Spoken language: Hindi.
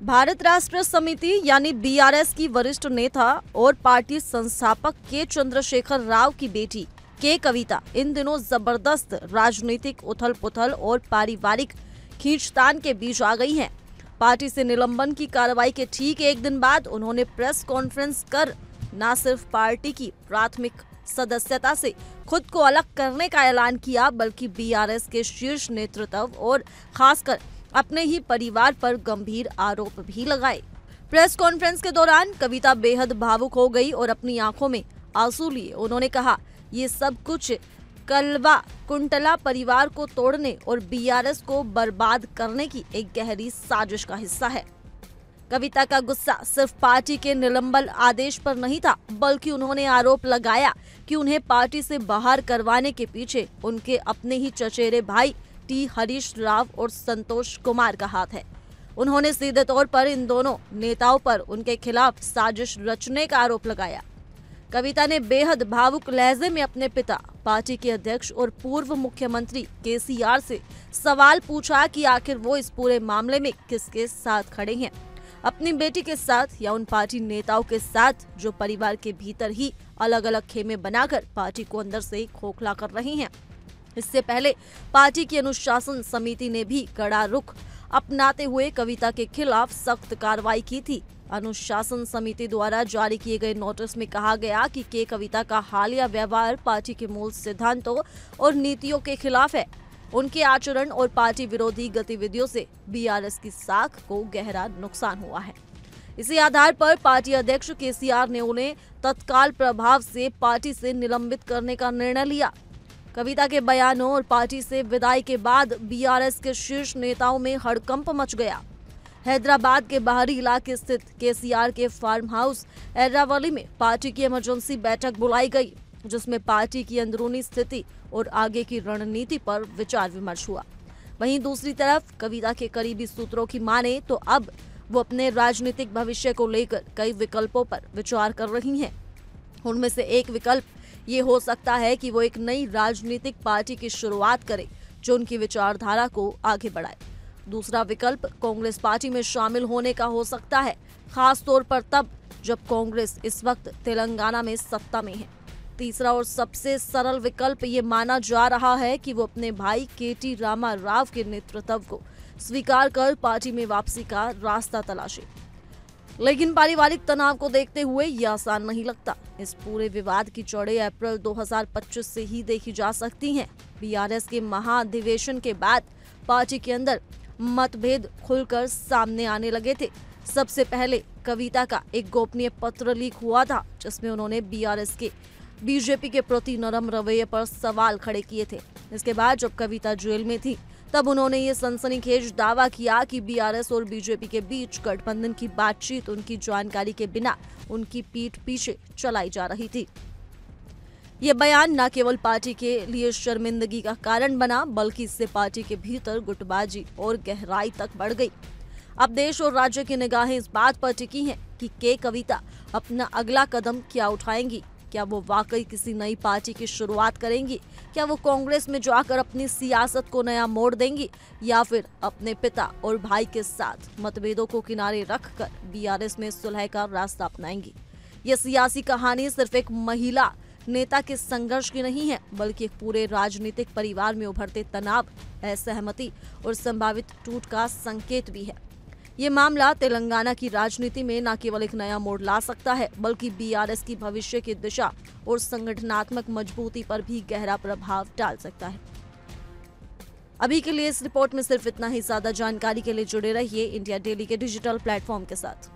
भारत राष्ट्र समिति यानी बीआरएस की वरिष्ठ नेता और पार्टी संस्थापक के चंद्रशेखर राव की बेटी के कविता इन दिनों जबरदस्त राजनीतिक उथल-पुथल और पारिवारिक खींचतान के बीच आ गई हैं। पार्टी से निलंबन की कार्रवाई के ठीक एक दिन बाद उन्होंने प्रेस कॉन्फ्रेंस कर न सिर्फ पार्टी की प्राथमिक सदस्यता से खुद को अलग करने का ऐलान किया, बल्कि बीआरएस के शीर्ष नेतृत्व और खासकर अपने ही परिवार पर गंभीर आरोप भी लगाए। प्रेस कॉन्फ्रेंस के दौरान कविता बेहद भावुक हो गई और अपनी आंखों में आंसू लिए उन्होंने कहा, ये सब कुछ कलवा कुंटला परिवार को तोड़ने और बीआरएस को बर्बाद करने की एक गहरी साजिश का हिस्सा है। कविता का गुस्सा सिर्फ पार्टी के निलंबन आदेश पर नहीं था, बल्कि उन्होंने आरोप लगाया कि उन्हें पार्टी से बाहर करवाने के पीछे उनके अपने ही चचेरे भाई टी हरीश राव और संतोष कुमार का हाथ है। उन्होंने सीधे तौर पर इन दोनों नेताओं पर उनके खिलाफ साजिश रचने का आरोप लगाया। कविता ने बेहद भावुक लहजे में अपने पिता, पार्टी के अध्यक्ष और पूर्व मुख्यमंत्री केसीआर से सवाल पूछा कि आखिर वो इस पूरे मामले में किसके साथ खड़े हैं, अपनी बेटी के साथ या उन पार्टी नेताओं के साथ जो परिवार के भीतर ही अलग अलग खेमे बनाकर पार्टी को अंदर से खोखला कर रहे हैं। इससे पहले पार्टी की अनुशासन समिति ने भी कड़ा रुख अपनाते हुए कविता के खिलाफ सख्त कार्रवाई की थी। अनुशासन समिति द्वारा जारी किए गए नोटिस में कहा गया कि के कविता का हालिया व्यवहार पार्टी के मूल सिद्धांतों और नीतियों के खिलाफ है। उनके आचरण और पार्टी विरोधी गतिविधियों से बीआरएस की साख को गहरा नुकसान हुआ है। इसी आधार पर पार्टी अध्यक्ष केसीआर ने उन्हें तत्काल प्रभाव से पार्टी से निलंबित करने का निर्णय लिया। कविता के बयानों और पार्टी से विदाई के बाद बीआरएस के शीर्ष नेताओं में हड़कंप मच गया। हैदराबाद के बाहरी इलाके स्थित केसीआर के फार्म हाउस एर्रावली में पार्टी की इमरजेंसी बैठक बुलाई गई, जिसमें पार्टी की अंदरूनी स्थिति और आगे की रणनीति पर विचार विमर्श हुआ। वहीं दूसरी तरफ कविता के करीबी सूत्रों की माने तो अब वो अपने राजनीतिक भविष्य को लेकर कई विकल्पों पर विचार कर रही हैं। उनमें से एक विकल्प ये हो सकता है कि वो एक नई राजनीतिक पार्टी की शुरुआत करे जो उनकी विचारधारा को आगे बढ़ाए। दूसरा विकल्प कांग्रेस पार्टी में शामिल होने का हो सकता है, खास तौर पर तब जब कांग्रेस इस वक्त तेलंगाना में सत्ता में है। तीसरा और सबसे सरल विकल्प ये माना जा रहा है कि वो अपने भाई केटी रामा राव के नेतृत्व को स्वीकार कर पार्टी में वापसी का रास्ता तलाशे। लेकिन पारिवारिक तनाव को देखते हुए यह आसान नहीं लगता। इस पूरे विवाद की जड़ें अप्रैल 2025 से ही देखी जा सकती हैं। बीआरएस के महाधिवेशन के बाद पार्टी के अंदर मतभेद खुलकर सामने आने लगे थे। सबसे पहले कविता का एक गोपनीय पत्र लीक हुआ था, जिसमें उन्होंने बीआरएस के बीजेपी के प्रति नरम रवैये पर सवाल खड़े किए थे। इसके बाद जब कविता जेल में थी, तब उन्होंने ये सनसनीखेज दावा किया कि बीआरएस और बीजेपी के बीच गठबंधन की बातचीत उनकी जानकारी के बिना उनकी पीठ पीछे चलाई जा रही थी। ये बयान न केवल पार्टी के लिए शर्मिंदगी का कारण बना, बल्कि इससे पार्टी के भीतर गुटबाजी और गहराई तक बढ़ गई। अब देश और राज्य की निगाहें इस बात पर टिकी हैं कि के कविता अपना अगला कदम क्या उठाएंगी। क्या वो वाकई किसी नई पार्टी की शुरुआत करेंगी? क्या वो कांग्रेस में जाकर अपनी सियासत को नया मोड़ देंगी, या फिर अपने पिता और भाई के साथ मतभेदों को किनारे रखकर बीआरएस में सुलह का रास्ता अपनाएंगी? ये सियासी कहानी सिर्फ एक महिला नेता के संघर्ष की नहीं है, बल्कि एक पूरे राजनीतिक परिवार में उभरते तनाव, असहमति और संभावित टूट का संकेत भी है। ये मामला तेलंगाना की राजनीति में न केवल एक नया मोड़ ला सकता है, बल्कि बीआरएस की भविष्य की दिशा और संगठनात्मक मजबूती पर भी गहरा प्रभाव डाल सकता है। अभी के लिए इस रिपोर्ट में सिर्फ इतना ही। ज्यादा जानकारी के लिए जुड़े रहिए इंडिया डेली के डिजिटल प्लेटफॉर्म के साथ।